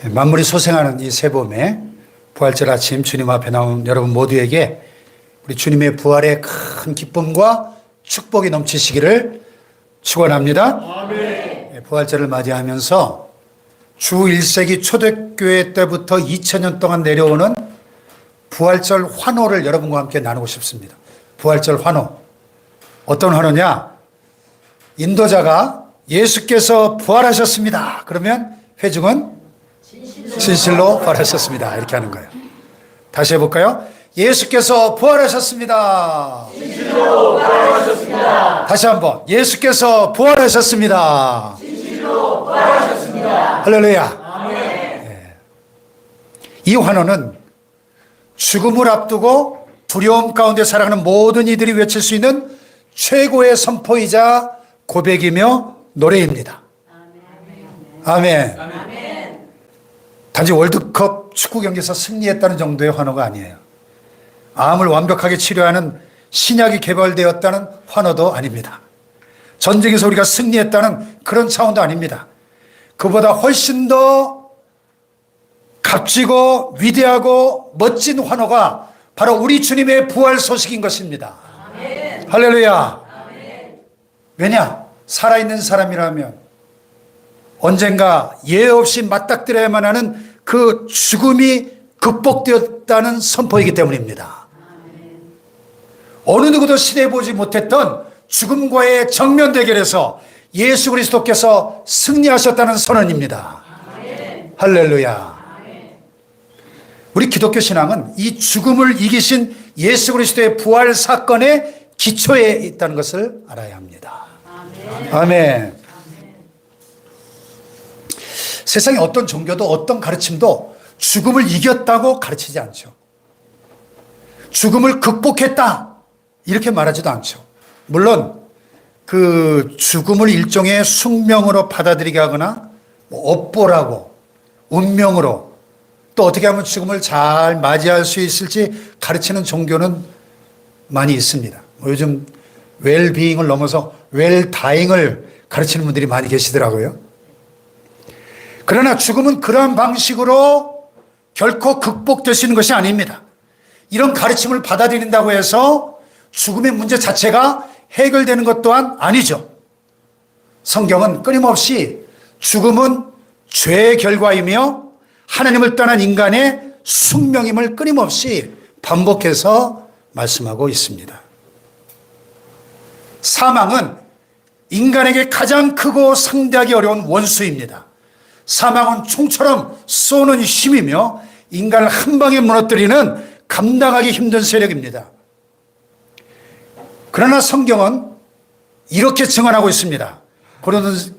만물이 소생하는 이 새봄에 부활절 아침 주님 앞에 나온 여러분 모두에게 우리 주님의 부활의 큰 기쁨과 축복이 넘치시기를 축원합니다. 아멘. 부활절을 맞이하면서 주 1세기 초대교회 때부터 2000년 동안 내려오는 부활절 환호를 여러분과 함께 나누고 싶습니다. 부활절 환호. 어떤 환호냐? 인도자가 예수께서 부활하셨습니다. 그러면 회중은 진실로 부활하셨습니다. 이렇게 하는 거예요. 다시 해볼까요? 예수께서 부활하셨습니다. 진실로 부활하셨습니다. 다시 한번. 예수께서 부활하셨습니다. 진실로 부활하셨습니다. 할렐루야. 아멘. 네. 이 환호는 죽음을 앞두고 두려움 가운데 살아가는 모든 이들이 외칠 수 있는 최고의 선포이자 고백이며 노래입니다. 아멘. 아멘. 단지 월드컵 축구 경기에서 승리했다는 정도의 환호가 아니에요. 암을 완벽하게 치료하는 신약이 개발되었다는 환호도 아닙니다. 전쟁에서 우리가 승리했다는 그런 차원도 아닙니다. 그보다 훨씬 더 값지고 위대하고 멋진 환호가 바로 우리 주님의 부활 소식인 것입니다. 아멘. 할렐루야. 아멘. 왜냐? 살아있는 사람이라면 언젠가 예외 없이 맞닥뜨려야만 하는 그 죽음이 극복되었다는 선포이기 때문입니다. 어느 누구도 시대해보지 못했던 죽음과의 정면 대결에서 예수 그리스도께서 승리하셨다는 선언입니다. 할렐루야. 우리 기독교 신앙은 이 죽음을 이기신 예수 그리스도의 부활 사건의 기초에 있다는 것을 알아야 합니다. 아멘. 세상의 어떤 종교도 어떤 가르침도 죽음을 이겼다고 가르치지 않죠. 죽음을 극복했다 이렇게 말하지도 않죠. 물론 그 죽음을 일종의 숙명으로 받아들이게 하거나 업보라고 운명으로 또 어떻게 하면 죽음을 잘 맞이할 수 있을지 가르치는 종교는 많이 있습니다. 요즘 웰비잉을 넘어서 웰다잉을 가르치는 분들이 많이 계시더라고요. 그러나 죽음은 그러한 방식으로 결코 극복될 수 있는 것이 아닙니다. 이런 가르침을 받아들인다고 해서 죽음의 문제 자체가 해결되는 것 또한 아니죠. 성경은 끊임없이 죽음은 죄의 결과이며 하나님을 떠난 인간의 숙명임을 끊임없이 반복해서 말씀하고 있습니다. 사망은 인간에게 가장 크고 상대하기 어려운 원수입니다. 사망은 총처럼 쏘는 힘이며 인간을 한 방에 무너뜨리는 감당하기 힘든 세력입니다. 그러나 성경은 이렇게 증언하고 있습니다.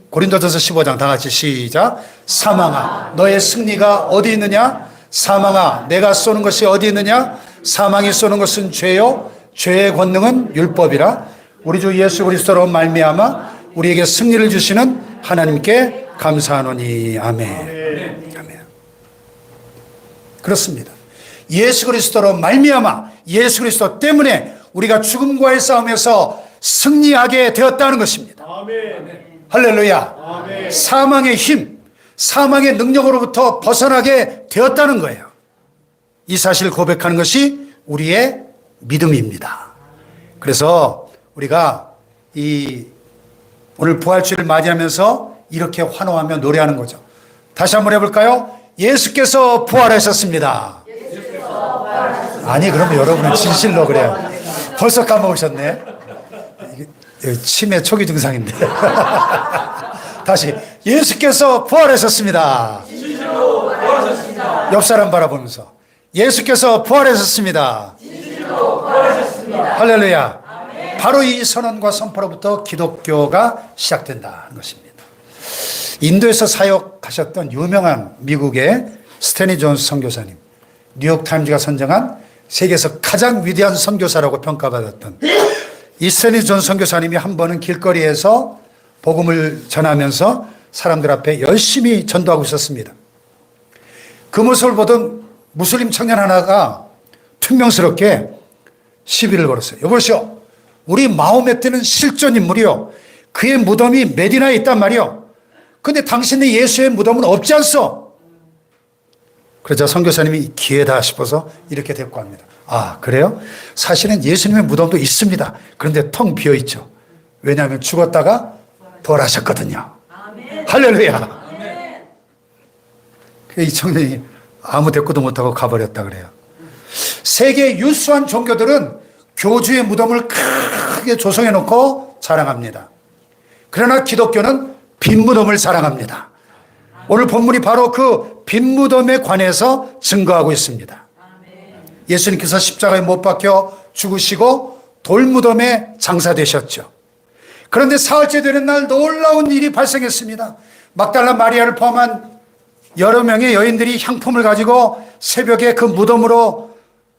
고린도전서 15장 다 같이 시작. 사망아 너의 승리가 어디 있느냐? 사망아 내가 쏘는 것이 어디 있느냐? 사망이 쏘는 것은 죄요 죄의 권능은 율법이라. 우리 주 예수 그리스도로 말미암아 우리에게 승리를 주시는 하나님께 감사하노니. 아멘. 아멘. 그렇습니다. 예수 그리스도로 말미암아 예수 그리스도 때문에 우리가 죽음과의 싸움에서 승리하게 되었다는 것입니다. 아멘. 할렐루야. 아멘. 사망의 힘, 사망의 능력으로부터 벗어나게 되었다는 거예요. 이 사실을 고백하는 것이 우리의 믿음입니다. 그래서 우리가 오늘 부활주일을 맞이하면서 이렇게 환호하며 노래하는 거죠. 다시 한번 해볼까요? 예수께서 부활하셨습니다. 아니 그러면 여러분은 진실로 그래요. 벌써 까먹으셨네. 치매 초기 증상인데. 다시 예수께서 부활하셨습니다. 진실로 부활하셨습니다. 옆 사람 바라보면서 예수께서 부활하셨습니다. 진실로 부활하셨습니다. 할렐루야. 아멘. 바로 이 선언과 선포로부터 기독교가 시작된다는 것입니다. 인도에서 사역하셨던 유명한 미국의 스테니 존스 선교사님, 뉴욕타임즈가 선정한 세계에서 가장 위대한 선교사라고 평가받았던 이 스테니 존스 선교사님이 한 번은 길거리에서 복음을 전하면서 사람들 앞에 열심히 전도하고 있었습니다. 그 모습을 보던 무슬림 청년 하나가 퉁명스럽게 시비를 걸었어요. 여보시오, 우리 마호메트는 실존 인물이요, 그의 무덤이 메디나에 있단 말이요, 근데 당신의 예수의 무덤은 없지 않소? 그러자 선교사님이 기회다 싶어서 이렇게 데리고 갑니다. 아, 그래요? 사실은 예수님의 무덤도 있습니다. 그런데 텅 비어 있죠. 왜냐하면 죽었다가 부활하셨거든요. 할렐루야. 이 청년이 아무 대꾸도 못하고 가버렸다 그래요. 세계 유수한 종교들은 교주의 무덤을 크게 조성해 놓고 자랑합니다. 그러나 기독교는 빈 무덤을 자랑합니다. 오늘 본문이 바로 그 빈 무덤에 관해서 증거하고 있습니다. 예수님께서 십자가에 못 박혀 죽으시고 돌무덤에 장사되셨죠. 그런데 사흘째 되는 날 놀라운 일이 발생했습니다. 막달라 마리아를 포함한 여러 명의 여인들이 향품을 가지고 새벽에 그 무덤으로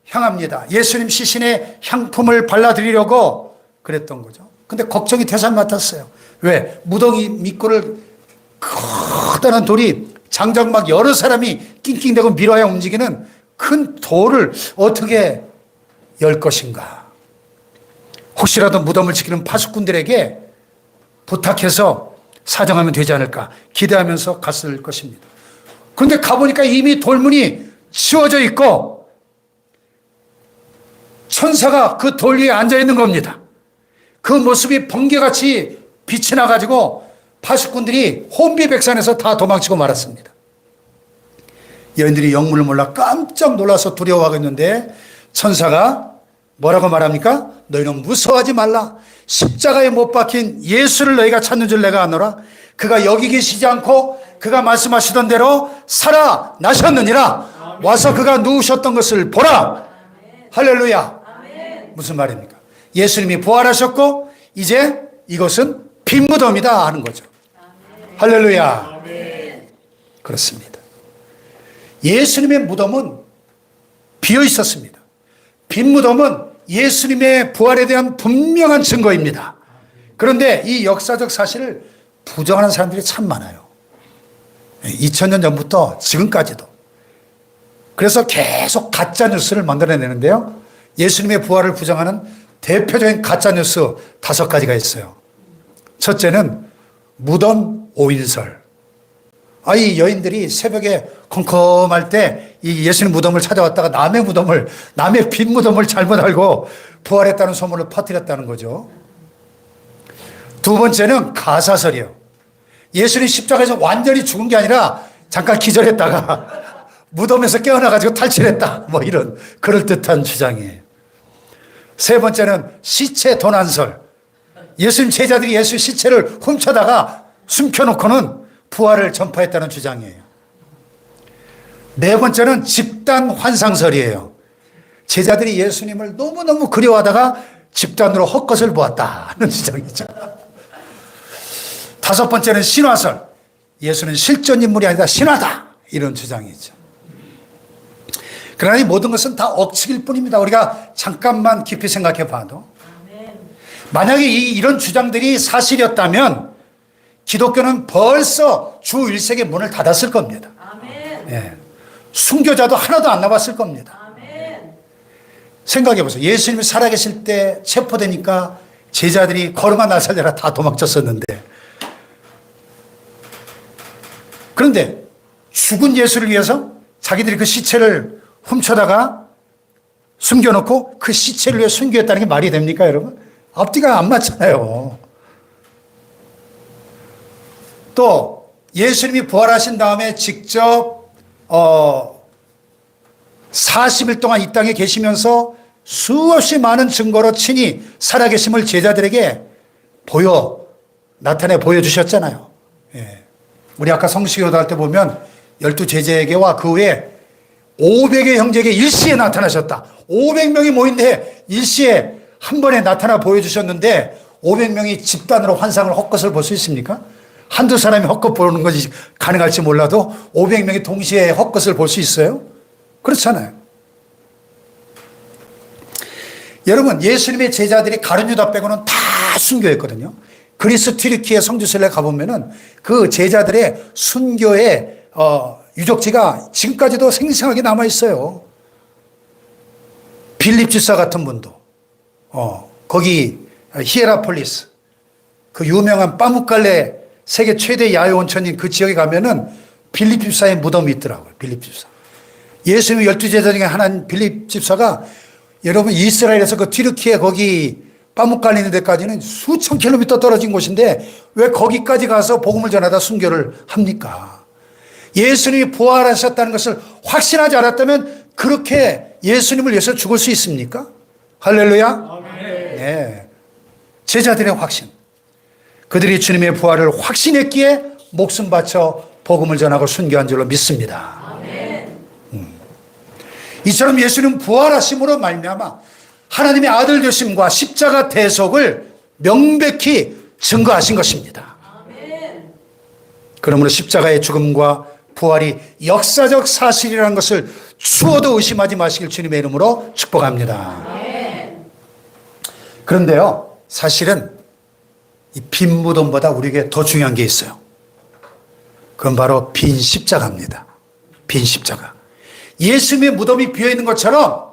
향합니다. 예수님 시신에 향품을 발라드리려고 그랬던 거죠. 근데 걱정이 태산 같았어요. 왜? 무덤이 밑골을 커다란 돌이 장작막 여러 사람이 낑낑대고 밀어야 움직이는 큰 돌을 어떻게 열 것인가. 혹시라도 무덤을 지키는 파수꾼들에게 부탁해서 사정하면 되지 않을까 기대하면서 갔을 것입니다. 그런데 가보니까 이미 돌문이 치워져 있고 천사가 그 돌 위에 앉아 있는 겁니다. 그 모습이 번개같이 빛이 나가지고 파수꾼들이 혼비백산해서 다 도망치고 말았습니다. 여인들이 영문을 몰라 깜짝 놀라서 두려워하겠는데 천사가 뭐라고 말합니까? 너희는 무서워하지 말라. 십자가에 못 박힌 예수를 너희가 찾는 줄 내가 아노라. 그가 여기 계시지 않고 그가 말씀하시던 대로 살아나셨느니라. 와서 그가 누우셨던 것을 보라. 할렐루야. 무슨 말입니까? 예수님이 부활하셨고 이제 이것은 빈 무덤이다 하는 거죠. 할렐루야. 그렇습니다. 예수님의 무덤은 비어 있었습니다. 빈 무덤은 예수님의 부활에 대한 분명한 증거입니다. 그런데 이 역사적 사실을 부정하는 사람들이 참 많아요. 2000년 전부터 지금까지도. 그래서 계속 가짜 뉴스를 만들어내는데요. 예수님의 부활을 부정하는 대표적인 가짜 뉴스 5가지가 있어요. 첫째는 무덤 오인설. 이 여인들이 새벽에 컴컴할 때 이 예수님 무덤을 찾아왔다가 남의 빈 무덤을 잘못 알고 부활했다는 소문을 퍼뜨렸다는 거죠. 두 번째는 가사설이에요. 예수님 십자가에서 완전히 죽은 게 아니라 잠깐 기절했다가 무덤에서 깨어나가지고 탈출했다. 뭐 이런 그럴듯한 주장이에요. 세 번째는 시체 도난설. 예수님 제자들이 예수 시체를 훔쳐다가 숨겨놓고는 부활을 전파했다는 주장이에요. 네 번째는 집단 환상설이에요. 제자들이 예수님을 너무너무 그리워하다가 집단으로 헛것을 보았다는 주장이죠. 다섯 번째는 신화설. 예수는 실존 인물이 아니라 신화다. 이런 주장이죠. 그러나 이 모든 것은 다 억측일 뿐입니다. 우리가 잠깐만 깊이 생각해 봐도. 만약에 이런 주장들이 사실이었다면 기독교는 벌써 주 1세기 문을 닫았을 겁니다. 예. 순교자도 하나도 안 남았을 겁니다. 생각해 보세요. 예수님이 살아계실 때 체포되니까 제자들이 걸음아 날 살려라 다 도망쳤었는데, 그런데 죽은 예수를 위해서 자기들이 그 시체를 훔쳐다가 숨겨놓고 그 시체를 위해 순교했다는 게 말이 됩니까, 여러분? 앞뒤가 안 맞잖아요. 또 예수님이 부활하신 다음에 직접 40일 동안 이 땅에 계시면서 수없이 많은 증거로 친히 살아계심을 제자들에게 나타내 보여주셨잖아요. 예. 우리 아까 성식교도 할 때 보면 12제자에게와 그 후에 500의 형제에게 일시에 나타나셨다. 500명이 모인데 일시에 한 번에 나타나 보여주셨는데 500명이 집단으로 환상을 헛것을 볼 수 있습니까? 한두 사람이 헛것 보는 것이 가능할지 몰라도 500명이 동시에 헛것을 볼 수 있어요? 그렇잖아요. 여러분, 예수님의 제자들이 가룟 유다 빼고는 다 순교했거든요. 그리스 튀르키예 성지순례 가보면은 그 제자들의 순교의 유적지가 지금까지도 생생하게 남아 있어요. 빌립 집사 같은 분도 거기 히에라폴리스 그 유명한 빠묵갈레 세계 최대 야외 온천인 그 지역에 가면은 빌립 집사의 무덤이 있더라고요. 빌립 집사. 예수님의 12제자 중에 하나인 빌립 집사가 여러분 이스라엘에서 그 튀르키예 거기 빠묵 갈리는 데까지는 수천 킬로미터 떨어진 곳인데 왜 거기까지 가서 복음을 전하다 순교를 합니까? 예수님이 부활하셨다는 것을 확신하지 않았다면 그렇게 예수님을 위해서 죽을 수 있습니까? 할렐루야. 네. 제자들의 확신. 그들이 주님의 부활을 확신했기에 목숨 바쳐 복음을 전하고 순교한 줄로 믿습니다. 이처럼 예수님 부활하심으로 말미암아 하나님의 아들 되심과 십자가 대속을 명백히 증거하신 것입니다. 그러므로 십자가의 죽음과 부활이 역사적 사실이라는 것을 추워도 의심하지 마시길 주님의 이름으로 축복합니다. 그런데요, 사실은 이 빈 무덤보다 우리에게 더 중요한 게 있어요. 그건 바로 빈 십자가입니다. 빈 십자가. 예수님의 무덤이 비어 있는 것처럼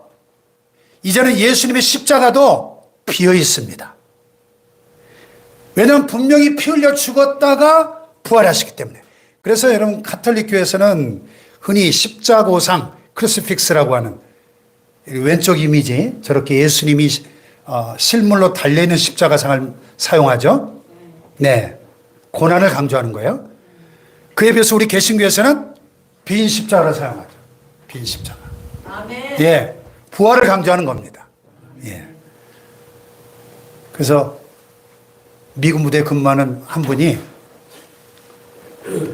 이제는 예수님의 십자가도 비어 있습니다. 왜냐하면 분명히 피 흘려 죽었다가 부활하시기 때문에. 그래서 여러분 가톨릭 교회에서는 흔히 십자고상 크루시픽스라고 하는 왼쪽 이미지 저렇게 예수님이 실물로 달려있는 십자가상을 사용하죠. 네, 고난을 강조하는 거예요. 그에 비해서 우리 개신교에서는 빈 십자가를 사용하죠. 빈 십자가. 아멘. 예, 부활을 강조하는 겁니다. 예. 그래서 미국 무대에 근무하는 한 분이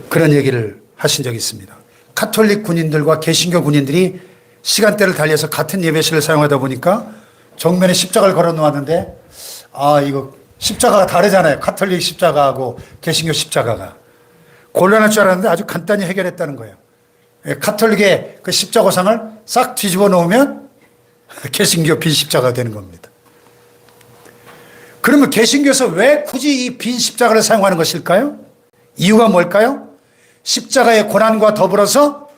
그런 얘기를 하신 적이 있습니다. 가톨릭 군인들과 개신교 군인들이 시간대를 달리해서 같은 예배실을 사용하다 보니까 정면에 십자가를 걸어 놓았는데 이거 십자가가 다르잖아요. 가톨릭 십자가하고 개신교 십자가가. 곤란할 줄 알았는데 아주 간단히 해결했다는 거예요. 가톨릭의 그 십자고상을 싹 뒤집어 놓으면 개신교 빈 십자가가 되는 겁니다. 그러면 개신교에서 왜 굳이 이 빈 십자가를 사용하는 것일까요? 이유가 뭘까요? 십자가의 고난과 더불어서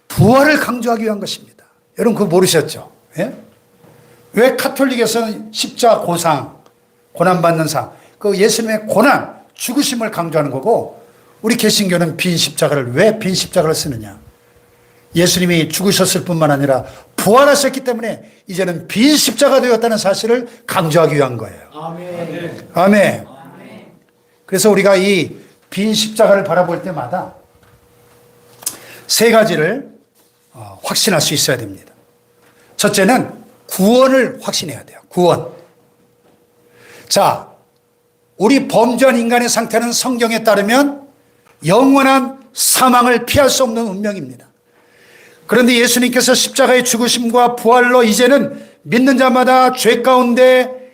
부활을 강조하기 위한 것입니다. 여러분 그거 모르셨죠? 예? 왜 가톨릭에서는 십자고상, 고난받는 상, 그 예수님의 고난, 죽으심을 강조하는 거고 우리 개신교는 빈 십자가를 왜 빈 십자가를 쓰느냐? 예수님이 죽으셨을 뿐만 아니라 부활하셨기 때문에 이제는 빈 십자가 되었다는 사실을 강조하기 위한 거예요. 아멘. 아멘. 그래서 우리가 이 빈 십자가를 바라볼 때마다 세 가지를 확신할 수 있어야 됩니다. 첫째는 구원을 확신해야 돼요. 구원. 자, 우리 범죄한 인간의 상태는 성경에 따르면 영원한 사망을 피할 수 없는 운명입니다. 그런데 예수님께서 십자가의 죽으심과 부활로 이제는 믿는 자마다 죄 가운데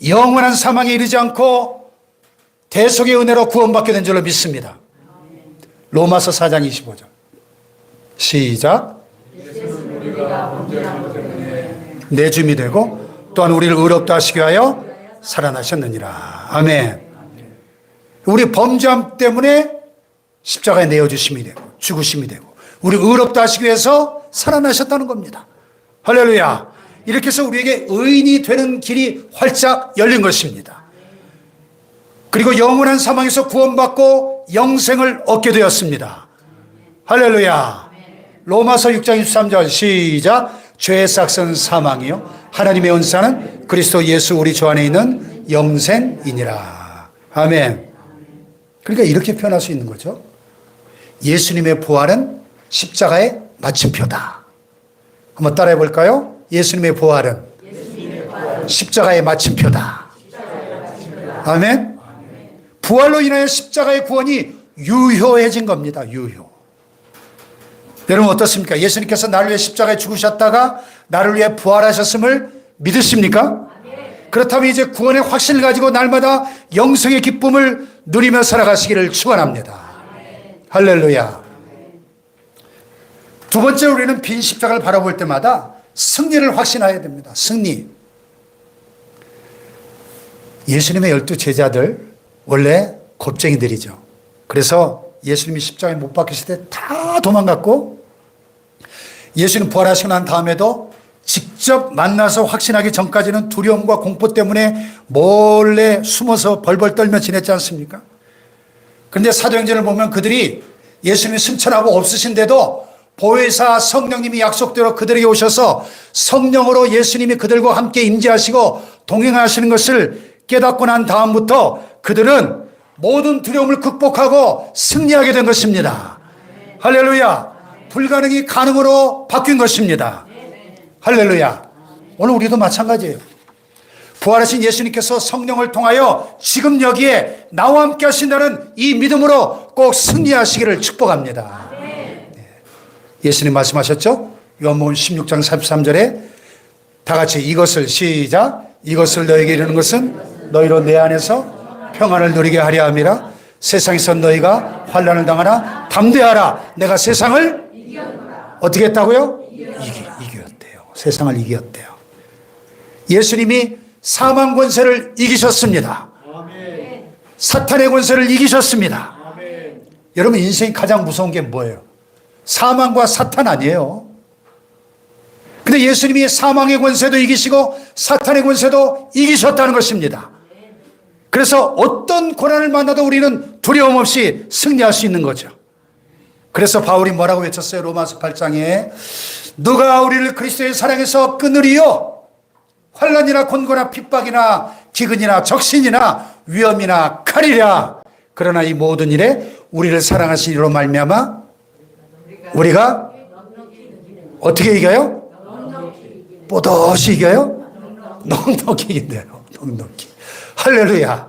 영원한 사망에 이르지 않고 대속의 은혜로 구원받게 된 줄로 믿습니다. 로마서 4장 25절. 시작. 내 주임이 되고 또한 우리를 의롭다 하시기 위하여 살아나셨느니라. 아멘. 우리 범죄함 때문에 십자가에 내어주심이 되고 죽으심이 되고 우리 의롭다 하시기 위해서 살아나셨다는 겁니다. 할렐루야. 이렇게 해서 우리에게 의인이 되는 길이 활짝 열린 것입니다. 그리고 영원한 사망에서 구원받고 영생을 얻게 되었습니다. 할렐루야. 로마서 6장 23절 시작. 죄의 삭은 사망이요 하나님의 은사는 그리스도 예수 우리 주 안에 있는 영생이니라. 아멘. 그러니까 이렇게 표현할 수 있는 거죠. 예수님의 부활은 십자가의 마침표다. 한번 따라해 볼까요? 예수님의 부활은 십자가의 마침표다. 아멘. 부활로 인하여 십자가의 구원이 유효해진 겁니다. 유효. 여러분 어떻습니까? 예수님께서 나를 위해 십자가에 죽으셨다가 나를 위해 부활하셨음을 믿으십니까? 그렇다면 이제 구원의 확신을 가지고 날마다 영생의 기쁨을 누리며 살아가시기를 축원합니다. 할렐루야. 두 번째 우리는 빈 십자가를 바라볼 때마다 승리를 확신해야 됩니다. 승리. 예수님의 12제자들 원래 겁쟁이들이죠. 그래서 예수님이 십자가에 못 박히실 때 다 도망갔고 예수님 부활하시고 난 다음에도 직접 만나서 확신하기 전까지는 두려움과 공포 때문에 몰래 숨어서 벌벌 떨며 지냈지 않습니까? 그런데 사도행전을 보면 그들이 예수님이 승천하고 없으신데도 보혜사 성령님이 약속대로 그들에게 오셔서 성령으로 예수님이 그들과 함께 임재하시고 동행하시는 것을 깨닫고 난 다음부터 그들은 모든 두려움을 극복하고 승리하게 된 것입니다. 할렐루야. 불가능이 가능으로 바뀐 것입니다. 할렐루야. 오늘 우리도 마찬가지예요. 부활하신 예수님께서 성령을 통하여 지금 여기에 나와 함께 하신다는 이 믿음으로 꼭 승리하시기를 축복합니다. 예수님 말씀하셨죠? 요한복음 16장 33절에 다 같이 이것을 시작. 이것을 너에게 이르는 것은 너희로 내 안에서 평안을 누리게 하려 함이라. 세상에서 너희가 환난을 당하나 담대하라. 내가 세상을 어떻게 했다고요? 이겼대요. 세상을 이겼대요. 예수님이 사망 권세를 이기셨습니다. 사탄의 권세를 이기셨습니다. 여러분 인생이 가장 무서운 게 뭐예요? 사망과 사탄 아니에요. 근데 예수님이 사망의 권세도 이기시고 사탄의 권세도 이기셨다는 것입니다. 그래서 어떤 고난을 만나도 우리는 두려움 없이 승리할 수 있는 거죠. 그래서 바울이 뭐라고 외쳤어요? 로마서 8장에 누가 우리를 그리스도의 사랑에서 끊으리요? 환난이나 곤고나 핍박이나 기근이나 적신이나 위험이나 칼이랴. 그러나 이 모든 일에 우리를 사랑하신 이로 말미암아 우리가 어떻게 이겨요? 뽀듯이 이겨요? 넉넉히 이긴대요. 넉넉히. 할렐루야.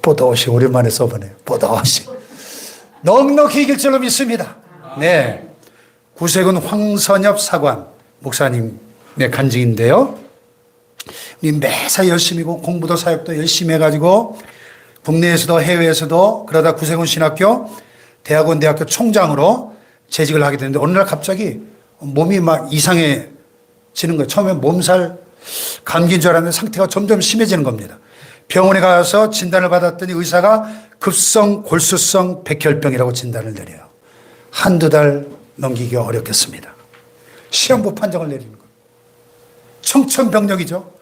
뽀듯이 오랜만에 써보네요. 뽀듯이. 넉넉히 이길 줄로 믿습니다. 네. 구세군 황선엽 사관 목사님의 간증인데요. 우리 매사 열심히고 공부도 사역도 열심히 해가지고 국내에서도 해외에서도 그러다 구세군 신학교 대학원 대학교 총장으로 재직을 하게 되는데 어느 날 갑자기 몸이 막 이상해지는 거예요. 처음에 몸살 감기인 줄 알았는데 상태가 점점 심해지는 겁니다. 병원에 가서 진단을 받았더니 의사가 급성 골수성 백혈병이라고 진단을 내려요. 한두 달 넘기기가 어렵겠습니다. 시험부 판정을 내리는 거예요. 청천벽력이죠.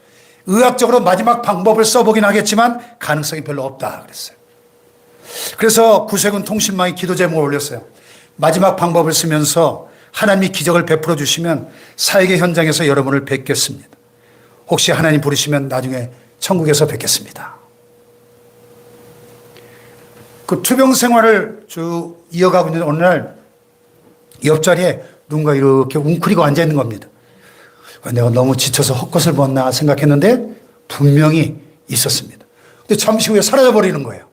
의학적으로 마지막 방법을 써보긴 하겠지만 가능성이 별로 없다 그랬어요. 그래서 구세군 통신망에 기도 제목을 올렸어요. 마지막 방법을 쓰면서 하나님이 기적을 베풀어 주시면 사역의 현장에서 여러분을 뵙겠습니다. 혹시 하나님 부르시면 나중에 천국에서 뵙겠습니다. 그 투병 생활을 쭉 이어가고 있는 어느 날 옆자리에 누군가 이렇게 웅크리고 앉아 있는 겁니다. 내가 너무 지쳐서 헛것을 봤나 생각했는데 분명히 있었습니다. 근데 잠시 후에 사라져 버리는 거예요.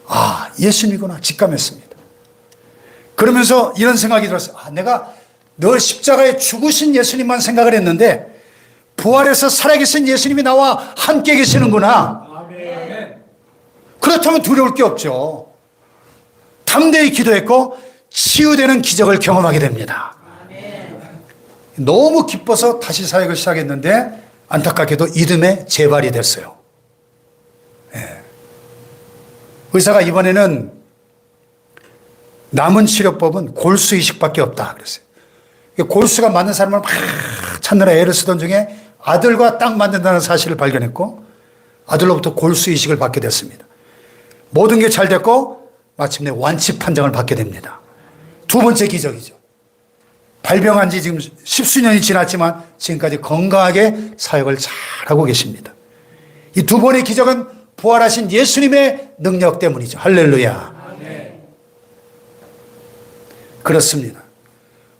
아, 예수님이구나 직감했습니다. 그러면서 이런 생각이 들었어요. 아, 내가 늘 십자가에 죽으신 예수님만 생각을 했는데 부활해서 살아계신 예수님이 나와 함께 계시는구나. 그렇다면 두려울 게 없죠. 담대히 기도했고 치유되는 기적을 경험하게 됩니다. 너무 기뻐서 다시 사역을 시작했는데 안타깝게도 이듬해 재발이 됐어요. 네. 의사가 이번에는 남은 치료법은 골수 이식밖에 없다 그랬어요. 골수가 맞는 사람을 막 찾느라 애를 쓰던 중에 아들과 딱 맞는다는 사실을 발견했고 아들로부터 골수 이식을 받게 됐습니다. 모든 게 잘 됐고 마침내 완치 판정을 받게 됩니다. 두 번째 기적이죠. 발병한 지 지금 십수년이 지났지만 지금까지 건강하게 사역을 잘하고 계십니다. 이 두 번의 기적은 부활하신 예수님의 능력 때문이죠. 할렐루야. 그렇습니다.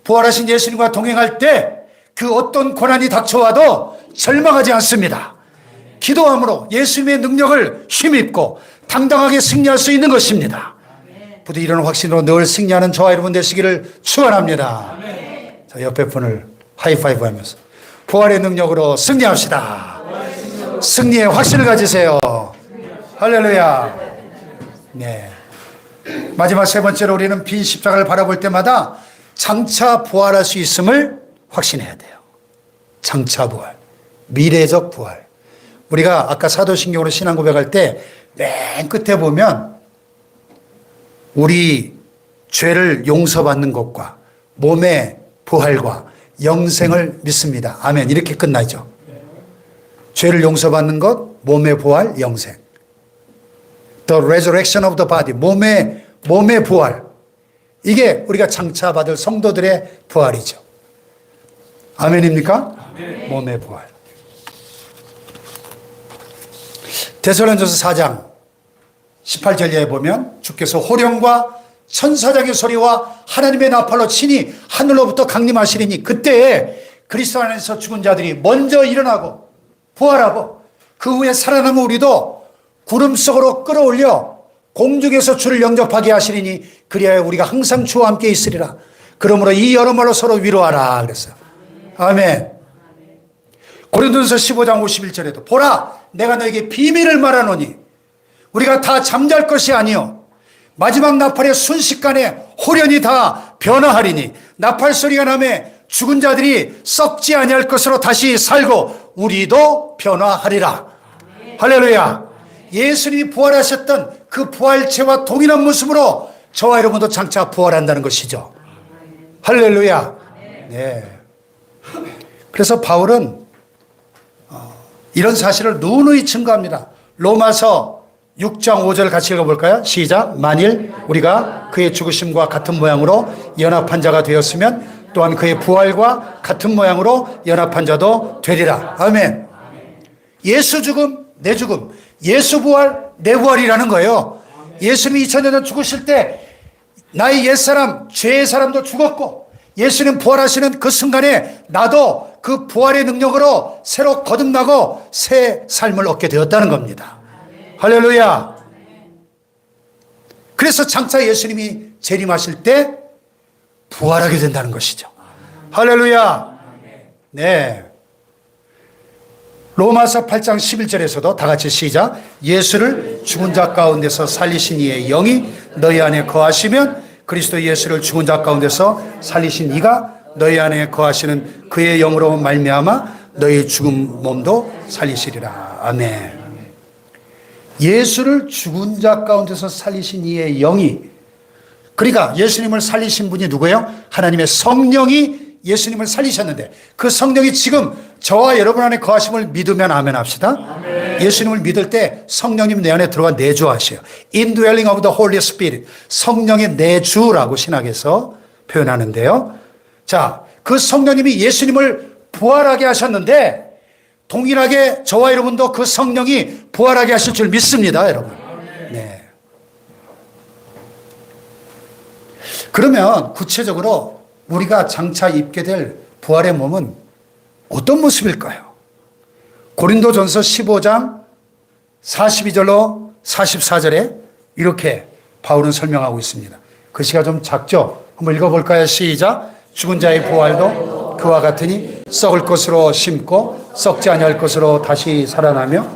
부활하신 예수님과 동행할 때 그 어떤 고난이 닥쳐와도 절망하지 않습니다. 기도함으로 예수님의 능력을 힘입고 당당하게 승리할 수 있는 것입니다. 부디 이런 확신으로 늘 승리하는 저와 여러분 되시기를 축원합니다. 자, 옆에 분을 하이파이브 하면서 부활의 능력으로 승리합시다. 승리의 확신을 가지세요. 할렐루야. 네. 마지막 세 번째로 우리는 빈 십자가를 바라볼 때마다 장차 부활할 수 있음을 확신해야 돼요. 장차 부활, 미래적 부활. 우리가 아까 사도신경으로 신앙 고백할 때 맨 끝에 보면 우리 죄를 용서받는 것과 몸의 부활과 영생을 믿습니다. 아멘. 이렇게 끝나죠. 죄를 용서받는 것, 몸의 부활, 영생. The resurrection of the body. 몸의 부활. 이게 우리가 장차 받을 성도들의 부활이죠. 아멘입니까? 아멘. 몸의 부활. 데살로니가서 4장 18절 이하에 보면 주께서 호령과 천사장의 소리와 하나님의 나팔로 친히 하늘로부터 강림하시리니 그때에 그리스도 안에서 죽은 자들이 먼저 일어나고 부활하고 그 후에 살아남은 우리도 구름 속으로 끌어올려 공중에서 주를 영접하게 하시리니 그리하여 우리가 항상 주와 함께 있으리라. 그러므로 이 여러모로 서로 위로하라 그랬어요. 아멘. 고린도전서 15장 51절에도 보라 내가 너에게 비밀을 말하노니 우리가 다 잠잘 것이 아니요 마지막 나팔의 순식간에 홀연히 다 변화하리니 나팔 소리가 나매 죽은 자들이 썩지 아니할 것으로 다시 살고 우리도 변화하리라. 할렐루야. 예수님이 부활하셨던 그 부활체와 동일한 모습으로 저와 여러분도 장차 부활한다는 것이죠. 할렐루야. 네. 그래서 바울은 이런 사실을 누누이 증거합니다. 로마서 6장 5절 같이 읽어볼까요? 시작. 만일 우리가 그의 죽으심과 같은 모양으로 연합한 자가 되었으면 또한 그의 부활과 같은 모양으로 연합한 자도 되리라. 아멘. 예수 죽음, 내 죽음, 예수 부활, 내 부활이라는 거예요. 예수님이 2000년 전 죽으실 때 나의 옛사람, 죄의 사람도 죽었고 예수님 부활하시는 그 순간에 나도 그 부활의 능력으로 새로 거듭나고 새 삶을 얻게 되었다는 겁니다. 할렐루야. 그래서 장차 예수님이 재림하실 때 부활하게 된다는 것이죠. 할렐루야. 네. 로마서 8장 11절에서도 다 같이 시작. 예수를 죽은 자 가운데서 살리신 이의 영이 너희 안에 거하시면 그리스도 예수를 죽은 자 가운데서 살리신 이가 너희 안에 거하시는 그의 영으로 말미암아 너희 죽은 몸도 살리시리라. 아멘. 예수를 죽은 자 가운데서 살리신 이의 영이, 그러니까 예수님을 살리신 분이 누구예요? 하나님의 성령이 예수님을 살리셨는데 그 성령이 지금 저와 여러분 안에 거하심을 믿으면 아멘 합시다. 아멘. 예수님을 믿을 때 성령님 내 안에 들어가 내주하셔요. Indwelling of the Holy Spirit. 성령의 내주라고 신학에서 표현하는데요. 자, 그 성령님이 예수님을 부활하게 하셨는데 동일하게 저와 여러분도 그 성령이 부활하게 하실 줄 믿습니다, 여러분. 네. 그러면 구체적으로 우리가 장차 입게 될 부활의 몸은 어떤 모습일까요? 고린도전서 15장 42절로 44절에 이렇게 바울은 설명하고 있습니다. 글씨가 좀 작죠? 한번 읽어볼까요? 시작. 죽은 자의 부활도 그와 같으니 썩을 것으로 심고 썩지 아니할 것으로 다시 살아나며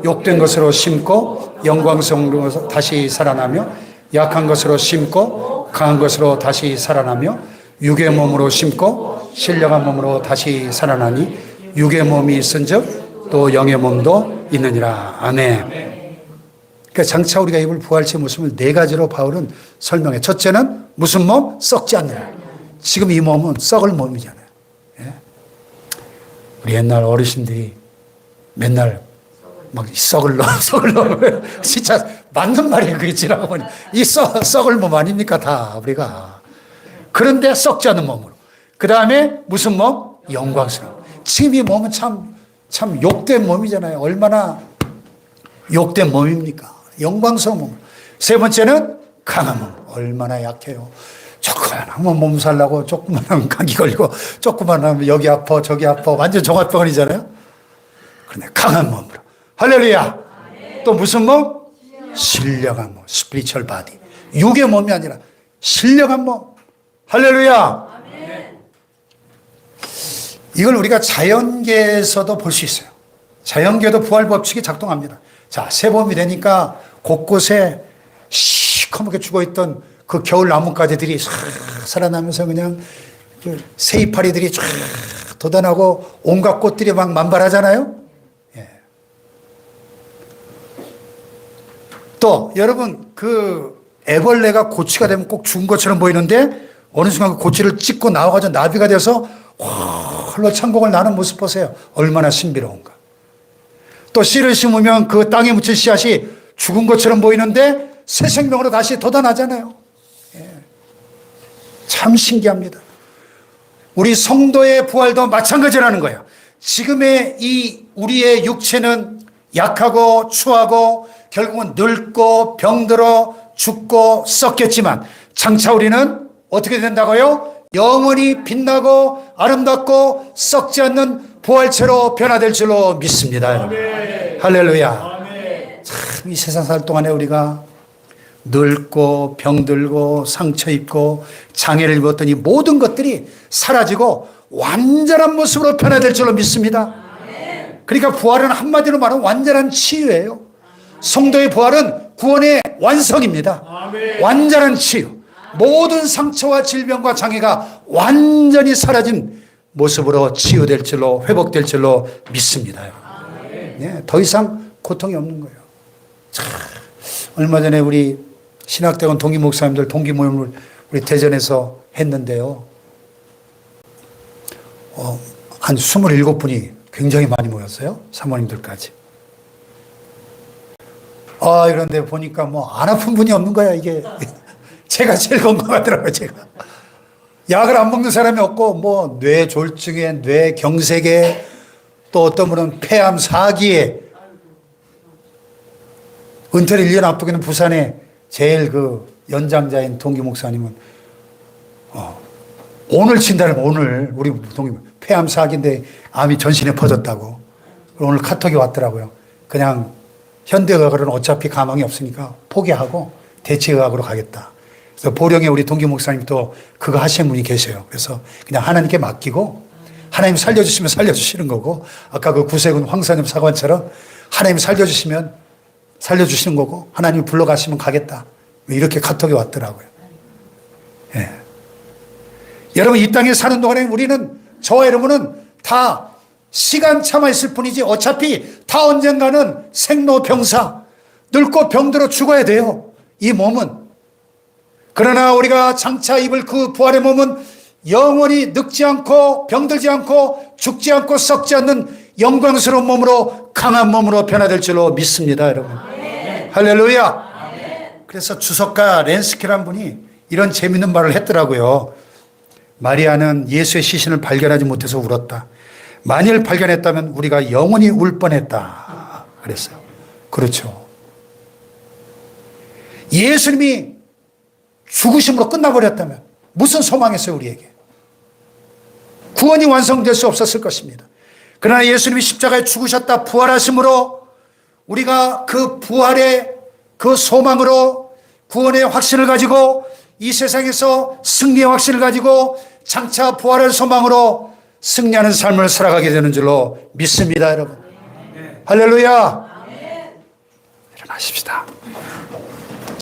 욕된 것으로 심고 영광스러운 다시 살아나며 약한 것으로 심고 강한 것으로 다시 살아나며 육의 몸으로 심고 신령한 몸으로 다시 살아나니 육의 몸이 있은즉 또 영의 몸도 있느니라. 아멘. 그러니까 장차 우리가 입을 부활체의 모습을 네 가지로 바울은 설명해. 첫째는 무슨 몸? 썩지 않는. 지금 이 몸은 썩을 몸이잖아요. 예? 우리 옛날 어르신들이 맨날 막 썩을 놈 진짜 맞는 말이에요. 그렇지라고 보니 이 썩을 몸 아닙니까 다 우리가. 그런데 썩지 않는 몸으로. 그 다음에 무슨 몸? 영광스러운. 지금 이 몸은 참 욕된 몸이잖아요. 얼마나 욕된 몸입니까? 영광스러운 몸. 세 번째는 강한 몸. 얼마나 약해요. 조그만하면 몸살나고 조그만하면 감기 걸리고 조그만하면 여기 아파 저기 아파 완전 종합병원이잖아요. 그런데 강한 몸으로. 할렐루야. 또 무슨 몸? 신령한 몸. 스피리추얼 바디. 육의 몸이 아니라 신령한 몸. 할렐루야. 이걸 우리가 자연계에서도 볼 수 있어요. 자연계도 부활 법칙이 작동합니다. 자, 새봄이 되니까 곳곳에 시커멓게 죽어있던 그 겨울 나뭇가지들이 싹 살아나면서 그냥 새이파리들이 쫙 돋아나고 온갖 꽃들이 막 만발하잖아요. 예. 또 여러분 그 애벌레가 고치가 되면 꼭 죽은 것처럼 보이는데 어느 순간 그 고치를 찍고 나와가지고 나비가 돼서 홀로 창공을 나는 모습 보세요. 얼마나 신비로운가. 또 씨를 심으면 그 땅에 묻힌 씨앗이 죽은 것처럼 보이는데 새 생명으로 다시 돋아나잖아요. 예. 참 신기합니다. 우리 성도의 부활도 마찬가지라는 거예요. 지금의 이 우리의 육체는 약하고 추하고 결국은 늙고 병들어 죽고 썩겠지만 장차 우리는 어떻게 된다고요? 영원히 빛나고 아름답고 썩지 않는 부활체로 변화될 줄로 믿습니다. 아멘. 할렐루야. 아멘. 참 이 세상 살 동안에 우리가 늙고 병들고 상처 입고 장애를 입었던 이 모든 것들이 사라지고 완전한 모습으로 변화될 줄로 믿습니다. 그러니까 부활은 한마디로 말하면 완전한 치유예요. 성도의 부활은 구원의 완성입니다. 아멘. 완전한 치유. 모든 상처와 질병과 장애가 완전히 사라진 모습으로 치유될 줄로 회복될 줄로 믿습니다. 네, 더 이상 고통이 없는 거예요. 참, 얼마 전에 우리 신학대원 동기 목사님들 동기 모임을 우리 대전에서 했는데요. 한 27분이 굉장히 많이 모였어요. 사모님들까지. 그런데 보니까 뭐 안 아픈 분이 없는 거야, 이게. 제가 제일 건강하더라고요, 제가. 약을 안 먹는 사람이 없고, 뭐, 뇌졸중에, 뇌경색에, 또 어떤 분은 폐암 4기에, 은퇴를 1년 앞두고 있는 부산에 제일 그 연장자인 동기 목사님은, 오늘 친다는 오늘, 우리 동기, 폐암 4기인데 암이 전신에 퍼졌다고. 오늘 카톡이 왔더라고요. 그냥 현대의학으로는 어차피 가망이 없으니까 포기하고 대체의학으로 가겠다. 그래서 보령에 우리 동기 목사님 또 그거 하시는 분이 계세요. 그래서 그냥 하나님께 맡기고 하나님 살려주시면 살려주시는 거고 아까 그 구세군 황사님 사관처럼 하나님 살려주시면 살려주시는 거고 하나님 불러가시면 가겠다. 이렇게 카톡이 왔더라고요. 예. 여러분 이 땅에 사는 동안에 우리는 저와 여러분은 다 시간 참아 있을 뿐이지 어차피 다 언젠가는 생로병사 늙고 병들어 죽어야 돼요. 이 몸은. 그러나 우리가 장차 입을 그 부활의 몸은 영원히 늙지 않고 병들지 않고 죽지 않고 썩지 않는 영광스러운 몸으로 강한 몸으로 변화될 줄로 믿습니다. 여러분. 아멘. 할렐루야. 아멘. 그래서 주석가 렌스키라는 분이 이런 재밌는 말을 했더라고요. 마리아는 예수의 시신을 발견하지 못해서 울었다. 만일 발견했다면 우리가 영원히 울 뻔했다. 그랬어요. 그렇죠. 예수님이 죽으심으로 끝나버렸다면 무슨 소망이 있어요, 우리에게? 구원이 완성될 수 없었을 것입니다. 그러나 예수님이 십자가에 죽으셨다 부활하심으로 우리가 그 부활의 그 소망으로 구원의 확신을 가지고 이 세상에서 승리의 확신을 가지고 장차 부활의 소망으로 승리하는 삶을 살아가게 되는 줄로 믿습니다, 여러분. 할렐루야. 일어나십시다.